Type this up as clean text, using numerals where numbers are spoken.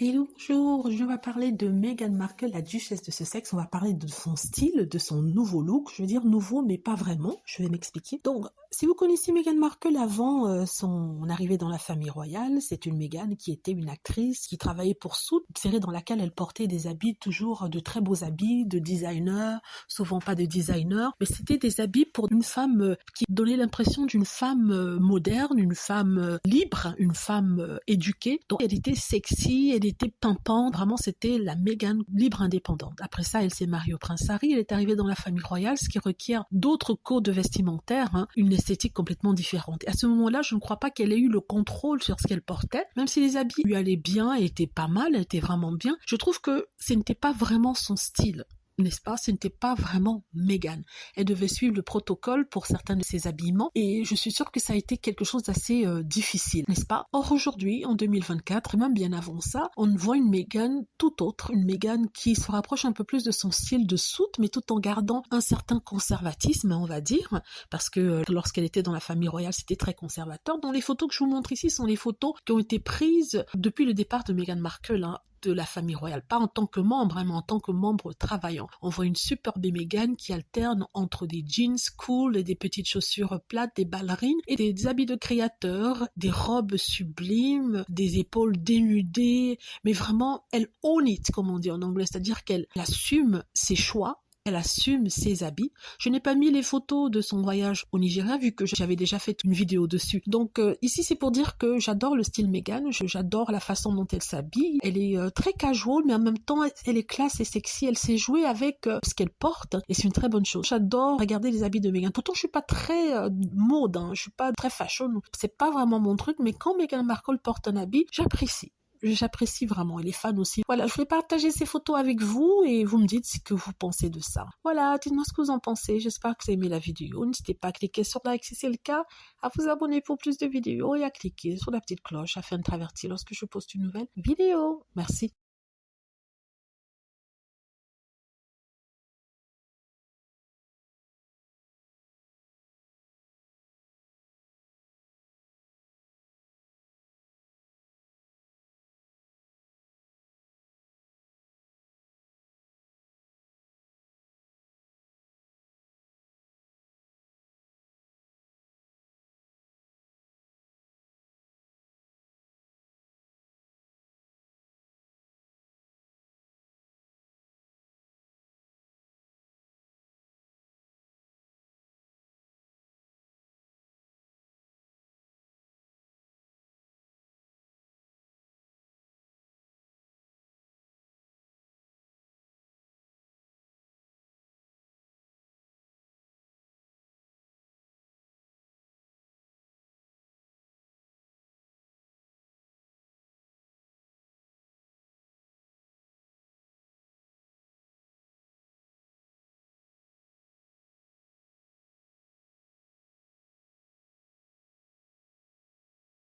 Hello, bonjour, je vais parler de Meghan Markle, la duchesse de Sussex. On va parler de son style, de son nouveau look. Je veux dire nouveau, mais pas vraiment. Je vais m'expliquer. Donc, si vous connaissez Meghan Markle avant son arrivée dans la famille royale, c'est une Meghan qui était une actrice qui travaillait pour Suits, une série dans laquelle elle portait des habits, toujours de très beaux habits, de designer, souvent pas de designer, mais c'était des habits pour une femme qui donnait l'impression d'une femme moderne, une femme libre, une femme éduquée. Donc, elle était sexy, elle était pimpante, vraiment c'était la Meghan libre indépendante. Après ça, elle s'est mariée au prince Harry, elle est arrivée dans la famille royale, ce qui requiert d'autres codes vestimentaires, une esthétique complètement différente. Et à ce moment-là, je ne crois pas qu'elle ait eu le contrôle sur ce qu'elle portait, même si les habits lui allaient bien, étaient pas mal, étaient vraiment bien. Je trouve que ce n'était pas vraiment son style. N'est-ce pas? Ce n'était pas vraiment Meghan. Elle devait suivre le protocole pour certains de ses habillements et je suis sûre que ça a été quelque chose d'assez difficile, n'est-ce pas? Or aujourd'hui, en 2024, et même bien avant ça, on voit une Meghan tout autre, une Meghan qui se rapproche un peu plus de son style de Suits, mais tout en gardant un certain conservatisme, on va dire, parce que lorsqu'elle était dans la famille royale, c'était très conservateur. Donc les photos que je vous montre ici sont les photos qui ont été prises depuis le départ de Meghan Markle, de la famille royale, pas en tant que membre, mais en tant que membre travaillant. On voit une superbe Meghan qui alterne entre des jeans cool et des petites chaussures plates, des ballerines et des habits de créateur, des robes sublimes, des épaules dénudées, mais vraiment, elle own it, comme on dit en anglais, c'est-à-dire qu'elle assume ses choix. Elle assume ses habits. Je n'ai pas mis les photos de son voyage au Nigeria vu que j'avais déjà fait une vidéo dessus. Donc ici c'est pour dire que j'adore le style Meghan, j'adore la façon dont elle s'habille. Elle est très casual mais en même temps elle est classe et sexy. Elle sait jouer avec ce qu'elle porte et c'est une très bonne chose. J'adore regarder les habits de Meghan. Pourtant je suis pas très mode, je suis pas très fashion. C'est pas vraiment mon truc mais quand Meghan Markle porte un habit, j'apprécie vraiment et les fans aussi. Voilà, je voulais partager ces photos avec vous et vous me dites ce que vous pensez de ça. Voilà, dites-moi ce que vous en pensez. J'espère que vous avez aimé la vidéo. N'hésitez pas à cliquer sur like si c'est le cas, à vous abonner pour plus de vidéos et à cliquer sur la petite cloche afin de traverser lorsque je poste une nouvelle vidéo. Merci.